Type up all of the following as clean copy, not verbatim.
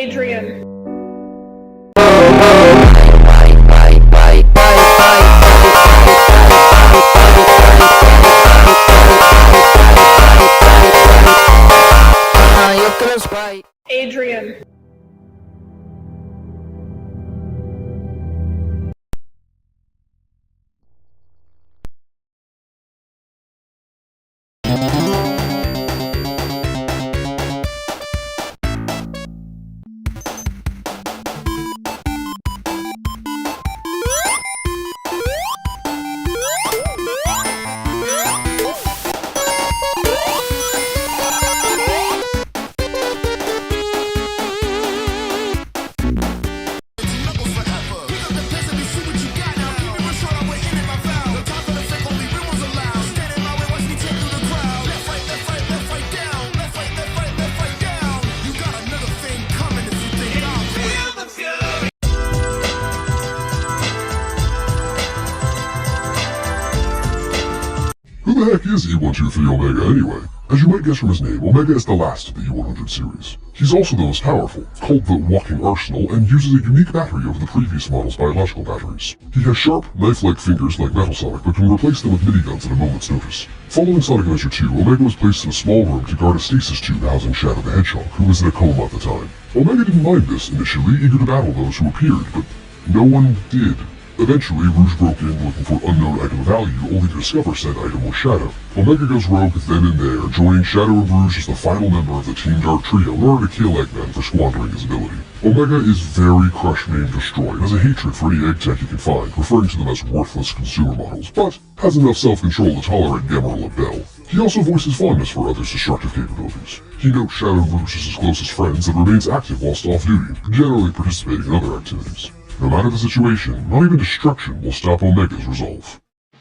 Adrian. Adrian. Who the heck is E123 Omega anyway? As you might guess from his name, Omega is the last of the E100 series. He's also the most powerful, called the Walking Arsenal, and uses a unique battery over the previous model's biological batteries. He has sharp, knife-like fingers like Metal Sonic, but can replace them with miniguns at a moment's notice. Following Sonic Adventure 2, Omega was placed in a small room to guard a stasis tube housing Shadow the Hedgehog, who was in a coma at the time. Omega didn't mind this initially, eager to battle those who appeared, but no one did. Eventually, Rouge broke in looking for unknown item of value, only to discover said item was Shadow. Omega goes rogue then and there, joining Shadow and Rouge as the final member of the Team Dark trio in order to kill Eggman for squandering his ability. Omega is very crush name destroyed, has a hatred for any egg tech he can find, referring to them as worthless consumer models, but has enough self-control to tolerate Gamma Bell. He also voices fondness for others' destructive capabilities. He notes Shadow and Rouge as his closest friends and remains active whilst off duty, generally participating in other activities. No matter the situation, not even destruction will stop Omega's resolve.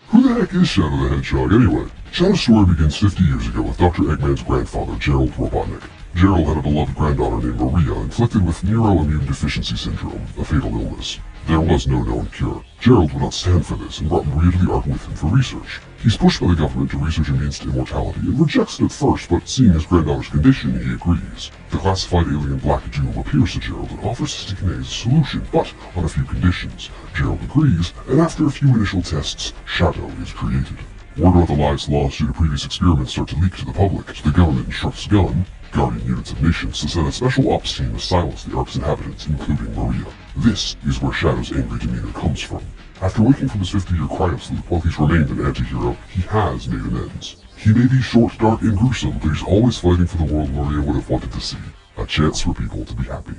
Who the heck is Shadow the Hedgehog anyway? Shadow's story begins 50 years ago with Dr. Eggman's grandfather, Gerald Robotnik. Gerald had a beloved granddaughter named Maria, inflicted with neuroimmune deficiency syndrome, a fatal illness. There was no known cure. Gerald would not stand for this and brought Maria to the Ark with him for research. He's pushed by the government to research a means to immortality and rejects it at first, but seeing his granddaughter's condition, he agrees. The classified alien Black Doom appears to Gerald and offers to stick a solution, but on a few conditions. Gerald agrees, and after a few initial tests, Shadow is created. Word about the lives lost due to previous experiments start to leak to the public, so the government instructs Guardian units of nations to send a special ops team to silence the Ark's inhabitants, including Maria. This is where Shadow's angry demeanor comes from. After waking from his 50-year cryo-sleep while he's remained an anti-hero, he has made amends. He may be short, dark, and gruesome, but he's always fighting for the world Maria would have wanted to see. A chance for people to be happy.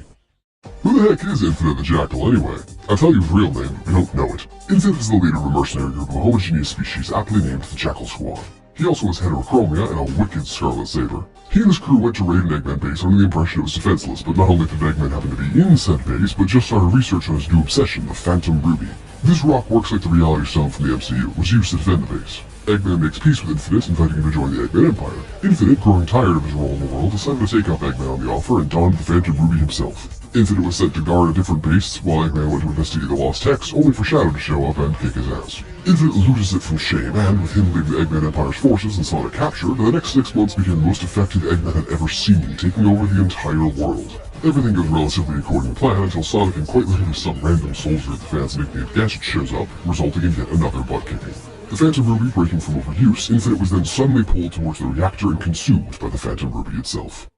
Who the heck is Infinite the Jackal anyway? I'll tell you his real name if you don't know it. Infinite is the leader of a mercenary group of a homogeneous species aptly named the Jackal Squad. He also has heterochromia and a wicked scarlet saber. He and his crew went to raid an Eggman base under the impression it was defenseless, but not only did Eggman happen to be in said base, but just started research on his new obsession, the Phantom Ruby. This rock works like the reality stone from the MCU, was used to defend the base. Eggman makes peace with Infinite, inviting him to join the Eggman Empire. Infinite, growing tired of his role in the world, decided to take up Eggman on the offer and donned the Phantom Ruby himself. Infinite was sent to guard a different base, while Eggman went to investigate the lost techs, only for Shadow to show up and kick his ass. Infinite loses it from shame, and with him leading the Eggman Empire's forces and Sonic capture, the next 6 months became the most effective Eggman had ever seen, taking over the entire world. Everything goes relatively according to plan until Sonic and quite literally some random soldier the fans nicknamed Gadget shows up, resulting in yet another butt-kicking. The Phantom Ruby breaking from overuse, Infinite was then suddenly pulled towards the reactor and consumed by the Phantom Ruby itself.